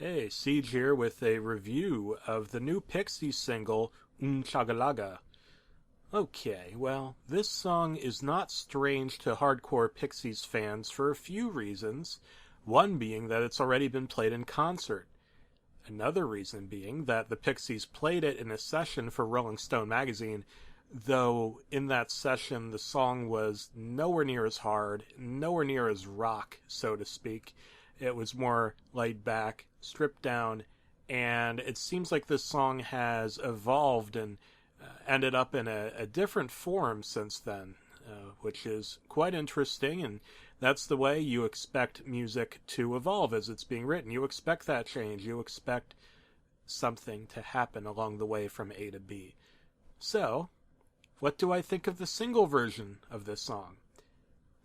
Hey, Siege here with a review of the new Pixies single, Chagga Lagga. Okay, well, this song is not strange to hardcore Pixies fans for a few reasons. One being that it's already been played in concert. Another reason being that the Pixies played it in a session for Rolling Stone magazine, though in that session the song was nowhere near as hard, nowhere near as rock, so to speak. It was more laid back, stripped down, and it seems like this song has evolved and ended up in a different form since then, which is quite interesting. And that's the way you expect music to evolve as it's being written. You expect that change. You expect something to happen along the way from A to B. So, what do I think of the single version of this song?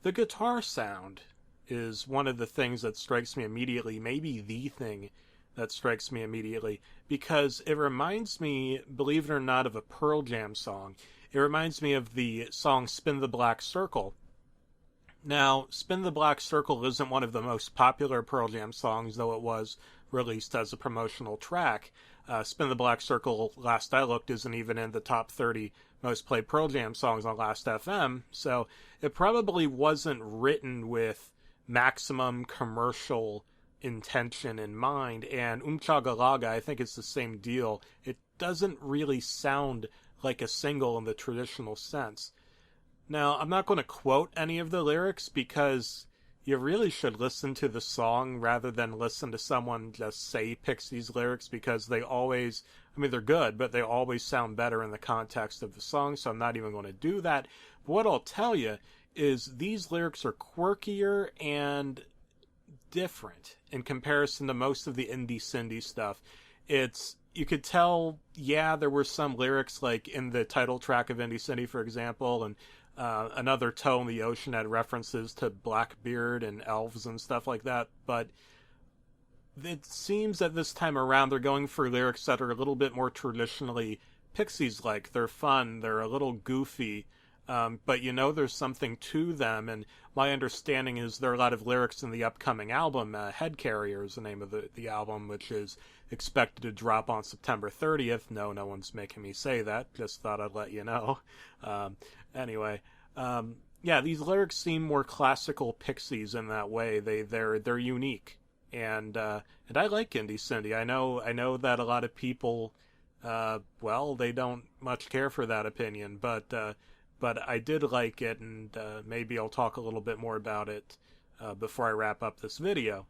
The guitar sound is one of the things that strikes me immediately, maybe the thing that strikes me immediately, because it reminds me, believe it or not, of a Pearl Jam song. It reminds me of the song Spin the Black Circle. Now, Spin the Black Circle isn't one of the most popular Pearl Jam songs, though it was released as a promotional track. Spin the Black Circle, last I looked, isn't even in the top 30 most played Pearl Jam songs on Last FM, so it probably wasn't written with maximum commercial intention in mind. And Chagga Lagga, I think it's the same deal. It doesn't really sound like a single in the traditional sense. Now, I'm not going to quote any of the lyrics because you really should listen to the song rather than listen to someone just say Pixies lyrics, because they always, I mean, they're good, but they always sound better in the context of the song, so I'm not even going to do that. But what I'll tell you is these lyrics are quirkier and different in comparison to most of the indie Cindy stuff. You could tell, yeah, there were some lyrics like in the title track of Indie Cindy, for example, and Another Toe in the Ocean had references to Blackbeard and elves and stuff like that, but it seems that this time around they're going for lyrics that are a little bit more traditionally Pixies-like. They're fun, they're a little goofy, but there's something to them, and my understanding is there are a lot of lyrics in the upcoming album. Head Carrier is the name of the album, which is expected to drop on September 30th. No one's making me say that. Just thought I'd let you know. Anyway, yeah, these lyrics seem more classical Pixies in that way. They're unique, and I like Indie Cindy. I know that a lot of people, they don't much care for that opinion, but I did like it, and maybe I'll talk a little bit more about it before I wrap up this video.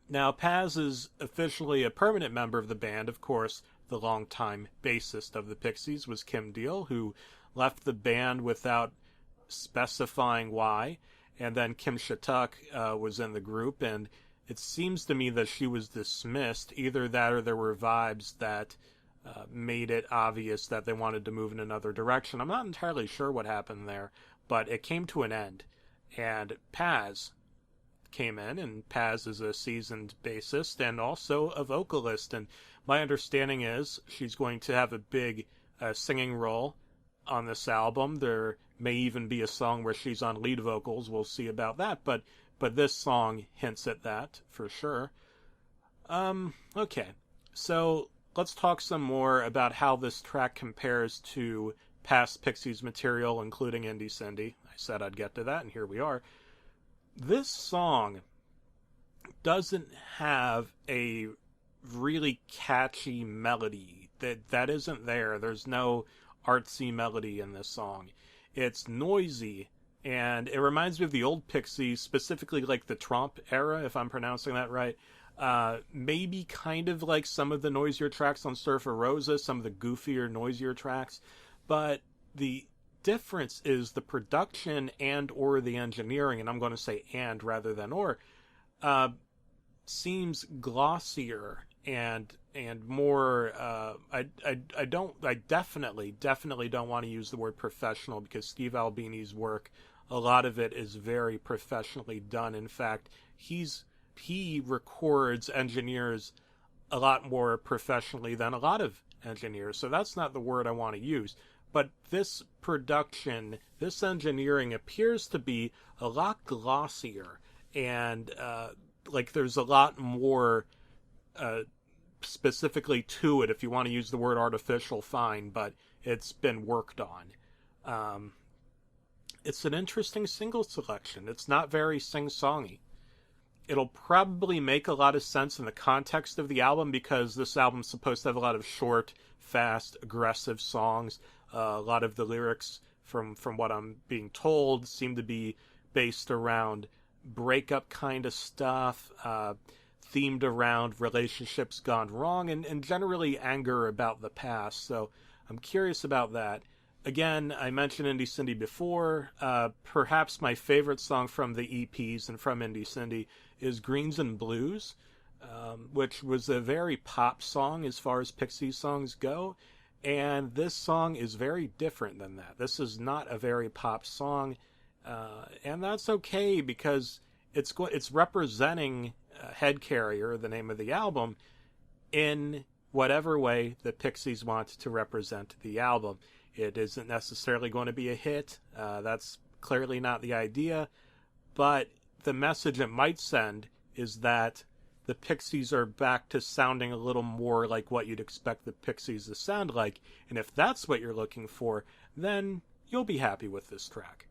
Now, Paz is officially a permanent member of the band. Of course, the longtime bassist of the Pixies was Kim Deal, who left the band without specifying why, and then Kim Shatuk was in the group, and it seems to me that she was dismissed. Either that or there were vibes that made it obvious that they wanted to move in another direction. I'm not entirely sure what happened there, but it came to an end. And Paz came in, and Paz is a seasoned bassist and also a vocalist. And my understanding is she's going to have a big singing role on this album. There may even be a song where she's on lead vocals. We'll see about that. But this song hints at that for sure. Okay, so let's talk some more about how this track compares to past Pixies material, including Indie Cindy. I said I'd get to that, and here we are. This song doesn't have a really catchy melody. That isn't there. There's no artsy melody in this song. It's noisy, and it reminds me of the old Pixies, specifically like the Tromp era, if I'm pronouncing that right. Maybe kind of like some of the noisier tracks on Surfer Rosa, some of the goofier, noisier tracks, but the difference is the production and or the engineering, and I'm going to say and rather than or, seems glossier and more. I definitely don't want to use the word professional, because Steve Albini's work, a lot of it is very professionally done. In fact, he records engineers a lot more professionally than a lot of engineers, so that's not the word I want to use. But this production, this engineering appears to be a lot glossier, and like there's a lot more specifically to it. If you want to use the word artificial, fine, but it's been worked on. It's an interesting single selection. It's not very sing-songy. It'll probably make a lot of sense in the context of the album because this album's supposed to have a lot of short, fast, aggressive songs. A lot of the lyrics, from what I'm being told, seem to be based around breakup kind of stuff, themed around relationships gone wrong, and generally anger about the past. So I'm curious about that. Again, I mentioned Indie Cindy before. Perhaps my favorite song from the EPs and from Indie Cindy is Greens and Blues, which was a very pop song as far as Pixies songs go. And this song is very different than that. This is not a very pop song, and that's okay because it's representing Head Carrier, the name of the album, in whatever way the Pixies want to represent the album. It isn't necessarily going to be a hit. That's clearly not the idea. But the message it might send is that the Pixies are back to sounding a little more like what you'd expect the Pixies to sound like. And if that's what you're looking for, then you'll be happy with this track.